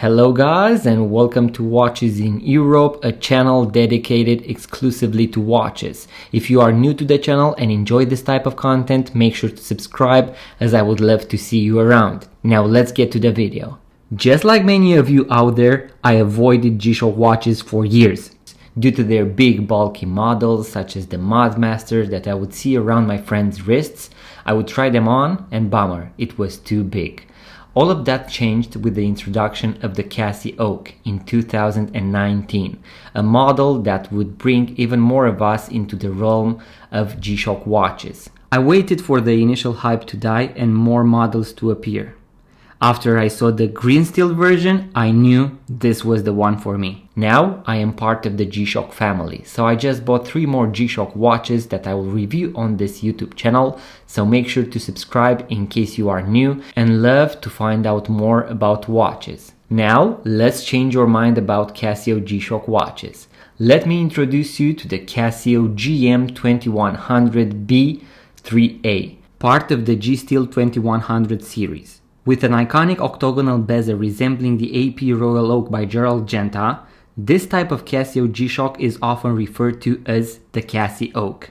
Hello guys, and welcome to Watches in Europe, a channel dedicated exclusively to watches. If you are new to the channel and enjoy this type of content, make sure to subscribe, as I would love to see you around. Now let's get to the video. Just like many of you out there, I avoided G-Shock watches for years due to their big bulky models such as the Modmaster that I would see around my friends' wrists. I would try them on and bummer, it was too big. All of that changed with the introduction of the Casioak in 2019, a model that would bring even more of us into the realm of G-Shock watches. I waited for the initial hype to die and more models to appear. After I saw the green steel version, I knew this was the one for me. Now I am part of the G-Shock family, so I just bought 3 more G-Shock watches that I will review on this YouTube channel, so make sure to subscribe in case you are new and love to find out more about watches. Now let's change your mind about Casio G-Shock watches. Let me introduce you to the Casio GM2100B3A, part of the G-Steel 2100 series. With an iconic octagonal bezel resembling the AP Royal Oak by Gerald Genta, this type of Casio G-Shock is often referred to as the Casioak.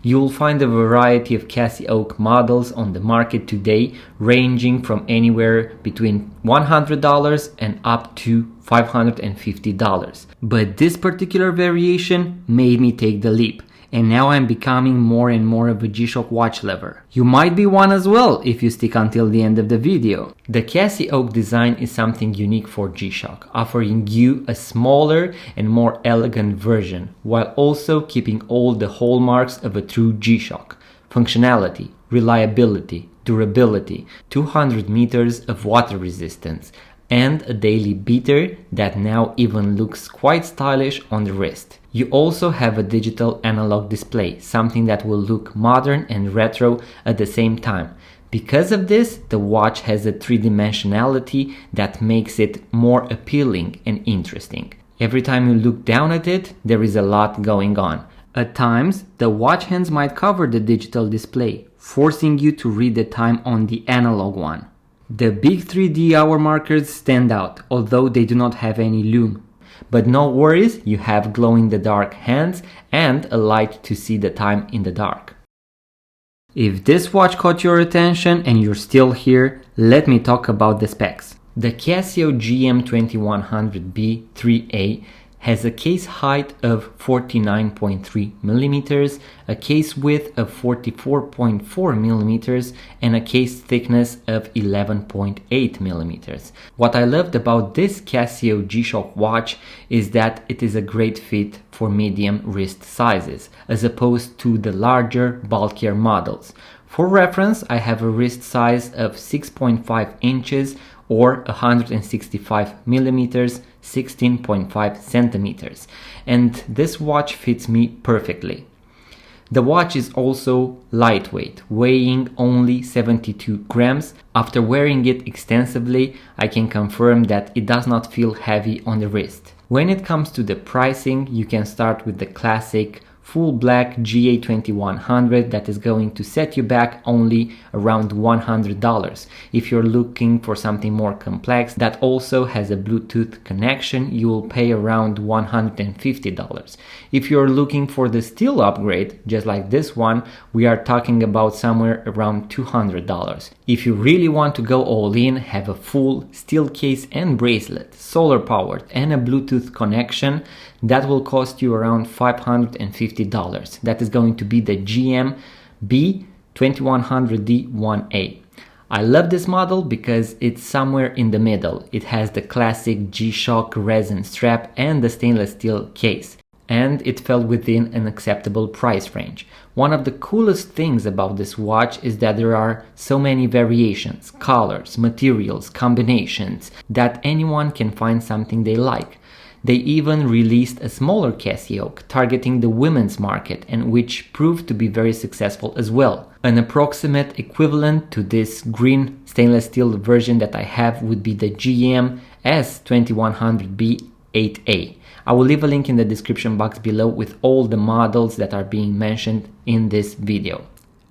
You will find a variety of Casioak models on the market today, ranging from anywhere between $100 and up to $550. But this particular variation made me take the leap, and now I'm becoming more and more of a G-Shock watch lover. You might be one as well if you stick until the end of the video. The Casioak design is something unique for G-Shock, offering you a smaller and more elegant version, while also keeping all the hallmarks of a true G-Shock. Functionality, reliability, durability, 200 meters of water resistance, and a daily beater that now even looks quite stylish on the wrist. You also have a digital analog display, something that will look modern and retro at the same time. Because of this, the watch has a three-dimensionality that makes it more appealing and interesting. Every time you look down at it, there is a lot going on. At times, the watch hands might cover the digital display, forcing you to read the time on the analog one. The big 3D hour markers stand out, although they do not have any lume. But no worries, you have glow-in-the-dark hands and a light to see the time in the dark. If this watch caught your attention and you're still here, let me talk about the specs. The Casio GM2100B3A has a case height of 49.3 mm, a case width of 44.4 mm, and a case thickness of 11.8 mm. What I loved about this Casio G-Shock watch is that it is a great fit for medium wrist sizes, as opposed to the larger, bulkier models. For reference, I have a wrist size of 6.5 inches or 165 millimeters, 16.5 centimeters, and this watch fits me perfectly. The watch is also lightweight, weighing only 72 grams. After wearing it extensively, I can confirm that it does not feel heavy on the wrist. When it comes to the pricing, you can start with the classic full black GA2100 that is going to set you back only around $100. If you're looking for something more complex that also has a Bluetooth connection, you will pay around $150. If you're looking for the steel upgrade, just like this one, we are talking about somewhere around $200. If you really want to go all in, have a full steel case and bracelet, solar powered, and a Bluetooth connection, that will cost you around $550. That is going to be the GM B2100D1A. I love this model because it's somewhere in the middle. It has the classic G-Shock resin strap and the stainless steel case, and it fell within an acceptable price range. One of the coolest things about this watch is that there are so many variations, colors, materials, combinations, that anyone can find something they like. They even released a smaller Casioak targeting the women's market, and which proved to be very successful as well. An approximate equivalent to this green stainless steel version that I have would be the GM S2100B8A. I will leave a link in the description box below with all the models that are being mentioned in this video.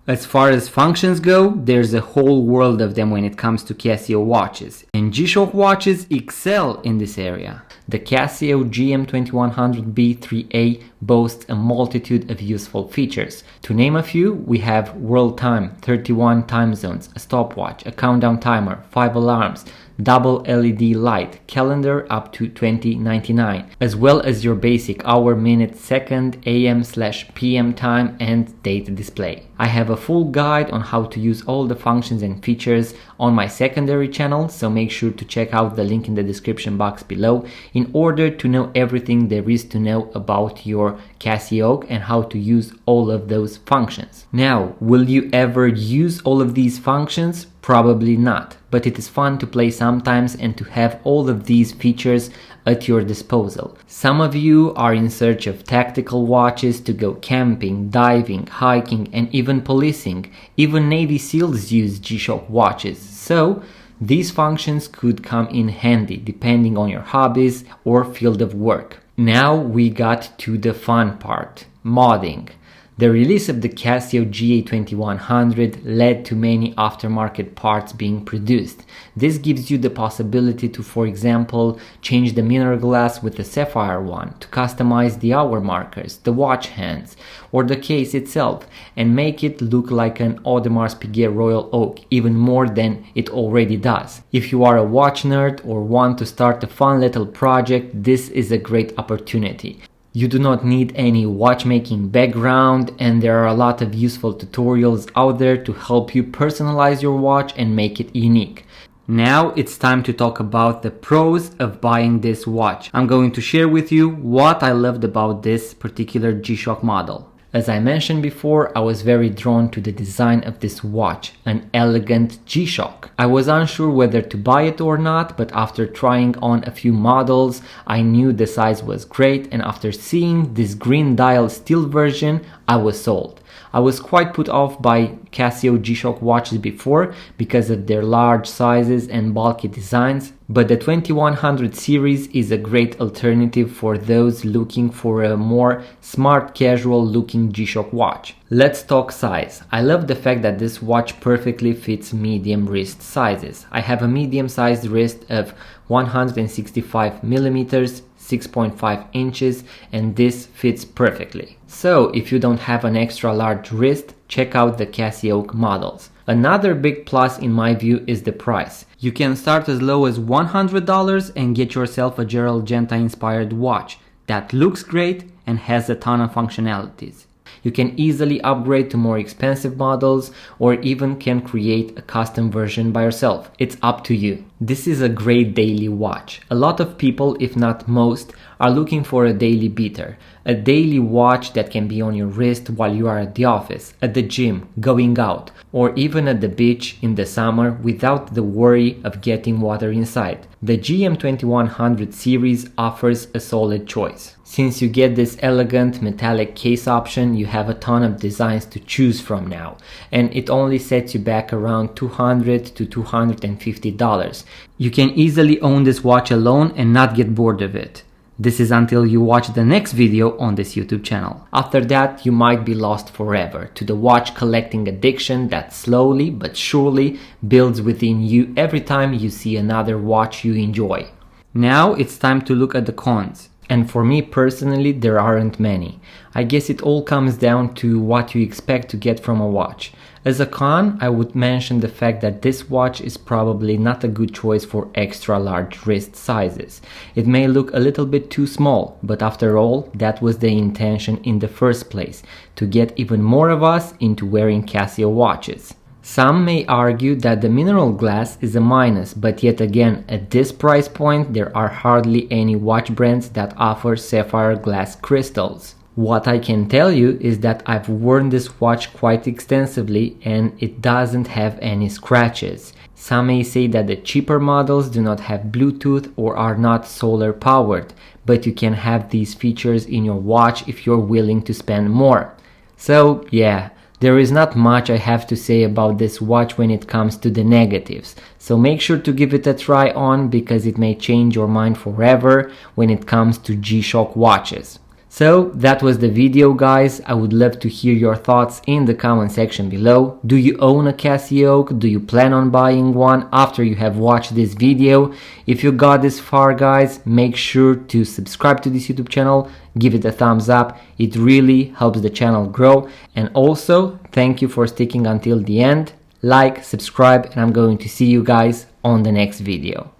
As far as functions go, there's a whole world of them when it comes to Casio watches, and G-Shock watches excel in this area. The Casio GM2100B3A boasts a multitude of useful features. To name a few, we have world time, 31 time zones, a stopwatch, a countdown timer, 5 alarms, double LED light, calendar up to 2099, as well as your basic hour, minute, second, AM/PM time and date display. I have a full guide on how to use all the functions and features on my secondary channel, so make sure to check out the link in the description box below in order to know everything there is to know about your Casioak and how to use all of those functions. Now, will you ever use all of these functions? Probably not, but it is fun to play sometimes and to have all of these features at your disposal. Some of you are in search of tactical watches to go camping, diving, hiking, and even policing. Even Navy SEALs use G-Shock watches, so these functions could come in handy depending on your hobbies or field of work. Now we got to the fun part, modding. The release of the Casio GA2100 led to many aftermarket parts being produced. This gives you the possibility to, for example, change the mineral glass with the sapphire one, to customize the hour markers, the watch hands, or the case itself, and make it look like an Audemars Piguet Royal Oak even more than it already does. If you are a watch nerd or want to start a fun little project, this is a great opportunity. You do not need any watchmaking background, and there are a lot of useful tutorials out there to help you personalize your watch and make it unique. Now it's time to talk about the pros of buying this watch. I'm going to share with you what I loved about this particular G-Shock model. As I mentioned before, I was very drawn to the design of this watch, an elegant G-Shock. I was unsure whether to buy it or not, but after trying on a few models, I knew the size was great, and after seeing this green dial steel version, I was sold. I was quite put off by Casio G-Shock watches before because of their large sizes and bulky designs, but the 2100 series is a great alternative for those looking for a more smart casual looking G-Shock watch. Let's talk size. I love the fact that this watch perfectly fits medium wrist sizes. I have a medium sized wrist of 165 millimeters, 6.5 inches, and this fits perfectly. So if you don't have an extra large wrist, check out the Casioak models. Another big plus in my view is the price. You can start as low as $100 and get yourself a Gerald Genta inspired watch that looks great and has a ton of functionalities. You can easily upgrade to more expensive models or even can create a custom version by yourself. It's up to you. This is a great daily watch. A lot of people, if not most, are looking for a daily beater. A daily watch that can be on your wrist while you are at the office, at the gym, going out, or even at the beach in the summer without the worry of getting water inside. The GM2100 series offers a solid choice. Since you get this elegant metallic case option, you have a ton of designs to choose from now, and it only sets you back around $200 to $250. You can easily own this watch alone and not get bored of it. This is until you watch the next video on this YouTube channel. After that, you might be lost forever to the watch collecting addiction that slowly but surely builds within you every time you see another watch you enjoy. Now it's time to look at the cons. And for me personally, there aren't many. I guess it all comes down to what you expect to get from a watch. As a con, I would mention the fact that this watch is probably not a good choice for extra large wrist sizes. It may look a little bit too small, but after all, that was the intention in the first place, to get even more of us into wearing Casio watches. Some may argue that the mineral glass is a minus, but yet again, at this price point, there are hardly any watch brands that offer sapphire glass crystals. What I can tell you is that I've worn this watch quite extensively and it doesn't have any scratches. Some may say that the cheaper models do not have Bluetooth or are not solar powered, but you can have these features in your watch if you're willing to spend more. So yeah, there is not much I have to say about this watch when it comes to the negatives, so make sure to give it a try on because it may change your mind forever when it comes to G-Shock watches. So that was the video, guys. I would love to hear your thoughts in the comment section below. Do you own a Casioak? Do you plan on buying one after you have watched this video? If you got this far, guys, make sure to subscribe to this YouTube channel, give it a thumbs up. It really helps the channel grow. And also, thank you for sticking until the end. Like, subscribe, and I'm going to see you guys on the next video.